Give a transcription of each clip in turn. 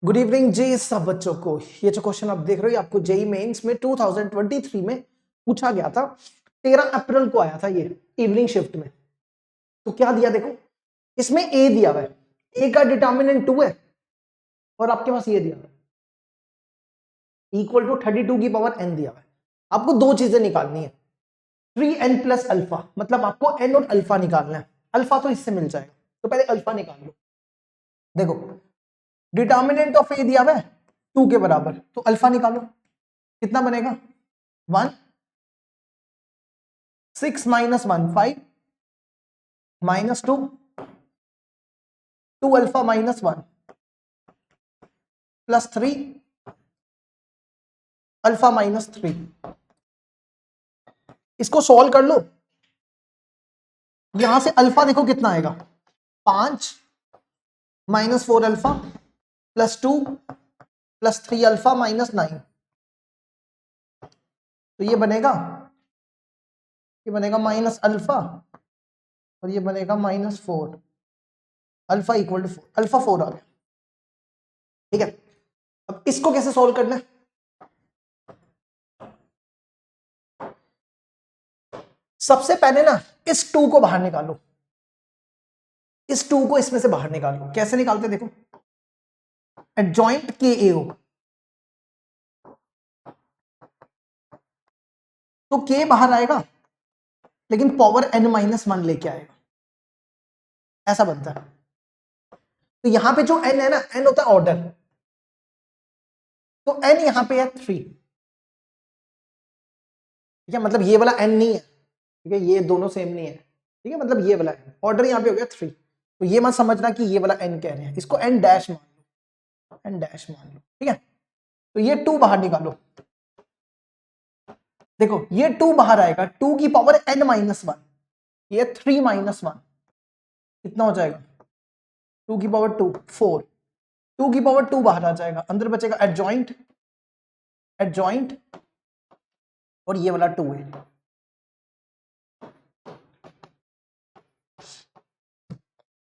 Good evening जी सब बच्चों को। ये जो क्वेश्चन आप देख रहे हो आपको जेई मेंस में 2023 में पूछा गया था। 13 अप्रैल को आया था ये इवनिंग शिफ्ट में। तो क्या दिया देखो, इसमें ए दिया हुआ है, ए का डिटर्मिनेंट 2 है और आपके पास ये दिया हुआ है इक्वल टू 32 की पावर n दिया हुआ है। आपको दो चीजें निकालनी है, 3n प्लस अल्फा, मतलब आपको n और अल्फा निकालना है। अल्फा तो इससे मिल जाएगा, तो पहले अल्फा निकाल लो। देखो डिटर्मिनेंट ऑफ ए दिया हुआ है 2 के बराबर, तो अल्फा निकालो। कितना बनेगा 1, 6 minus 1 5 minus 2 2 alpha minus 1 plus 3 alpha minus 3। इसको सॉल्व कर लो। यहां से अल्फा देखो कितना आएगा, 5 minus 4 alpha plus 2 plus 3 alpha minus 9। तो ये बनेगा माइनस अल्फा और ये बनेगा minus 4। Alpha equal to 4, alpha 4 आ गया। ठीक है, अब इसको कैसे सॉल्व करना है, सबसे पहले ना इस 2 को बाहर निकालो। इस 2 को इसमें से बाहर निकालो। कैसे निकालते देखो, एडजॉइंट के ए हो तो के बाहर आएगा लेकिन पावर n माइनस 1 लेके आएगा, ऐसा बनता है। तो यहां पे जो n है ना, n होता है ऑर्डर, तो n यहां पे है 3। ठीक है, मतलब ये वाला n नहीं है, ठीक है, ये दोनों सेम नहीं है। ठीक है, मतलब ये वाला ऑर्डर यहां पे हो गया 3। तो ये मत समझना कि ये वाला n कह रहे हैं, इसको n डैश मान लो, n डैश मान लो। ठीक है, तो ये 2 बाहर निकालो। देखो ये 2 बाहर आएगा, 2 की पावर n माइनस 1, ये 3 माइनस 1 कितना हो जाएगा, 2 की पावर 2 4। 2 की पावर 2 बाहर आ जाएगा, अंदर बचेगा एडजॉइंट, एडजॉइंट और ये वाला 2 है।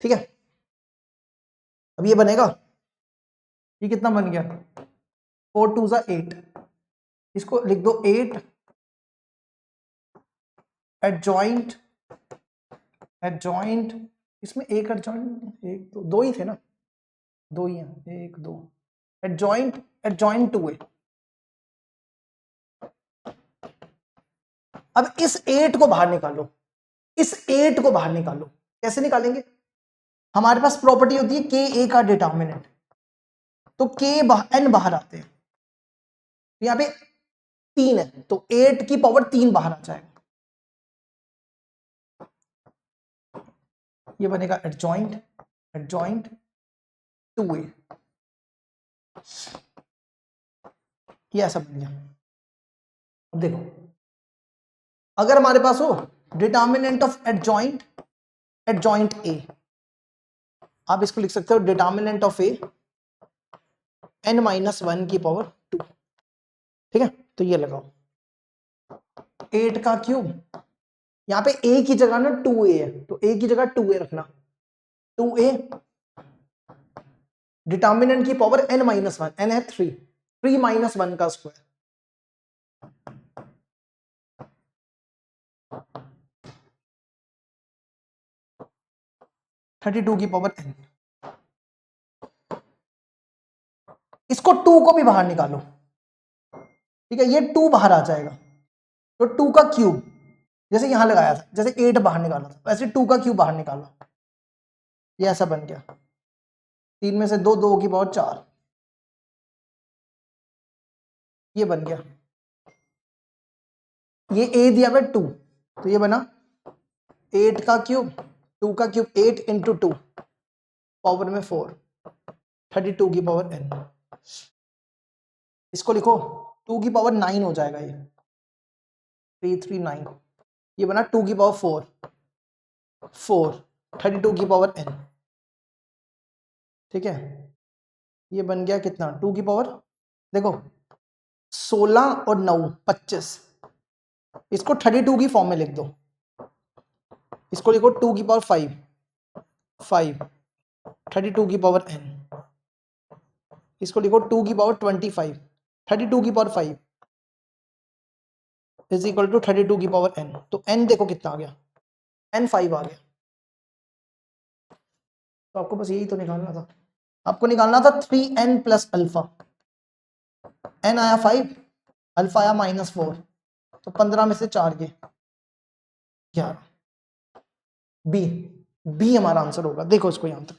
ठीक है, अब ये बनेगा, ये कितना बन गया 4 2 ज़ा 8, इसको लिख दो 8 एडजॉइंट, एडजॉइंट इसमें एक एडजॉइंट, एक तो दो ही थे ना, दो ही हैं, एक दो एडजॉइंट, एडजॉइंट 2 है। अब इस 8 को बाहर निकालो, इस 8 को बाहर निकालो। कैसे निकालेंगे, हमारे पास प्रॉपर्टी होती है के ए का डिटर्मिनेंट, तो के एन बाहर आते हैं, यहां पे 3 है तो 8 की पावर 3 बाहर आ जाएगा। ये बनेगा एडजॉइंट, एडजॉइंट 2a, ये ऐसा बन गया। अब देखो अगर हमारे पास हो determinant of adjoint, adjoint A, आप इसको लिख सकते हो determinant of A n minus 1 की पावर 2। ठीक है, तो ये लगाओ 8 का क्यूब, यहां पे a की जगह ना 2a है, तो a की जगह 2a रखना, 2a डिटर्मिनेंट की पावर n माइनस 1, n है 3, 3 माइनस 1 का स्क्वायर, थर्टी टू की पावर n। इसको 2 को भी बाहर निकालो। ठीक है, ये 2 बाहर आ जाएगा, तो 2 का क्यूब, जैसे यहां लगाया था, जैसे 8 बाहर निकाला था वैसे 2 का क्यूब बाहर निकालो, ये ऐसा बन गया। 3 में से 2, 2 की पावर 4, ये बन गया। ये a दिया हुआ 2, तो ये बना 8 का क्यूब, 2 का क्यूब 8 इंटू 2 पावर में 4, 32 की पावर n। इसको लिखो 2 की पावर 9 हो जाएगा, ये 339, ये बना 2 की पावर 4 32 की पावर n। ठीक है, ये बन गया कितना 2 की पावर, देखो 16 और 9 25, इसको 32 की फॉर्म में लिख दो। इसको लिखो 2 की पावर 5 32 की पावर n। इसको लिखो 2 की पावर 25, 32 की पावर 5 इज इक्वल टू 32 की पावर n। तो n देखो कितना आ गया, n 5 आ गया। तो आपको बस यही तो निकालना था, आपको निकालना था 3n प्लस अल्फा। n आया 5, अल्फा आया -4, तो 15 में से 4 गए 11। बी हमारा आंसर होगा। देखो इसको यहां तक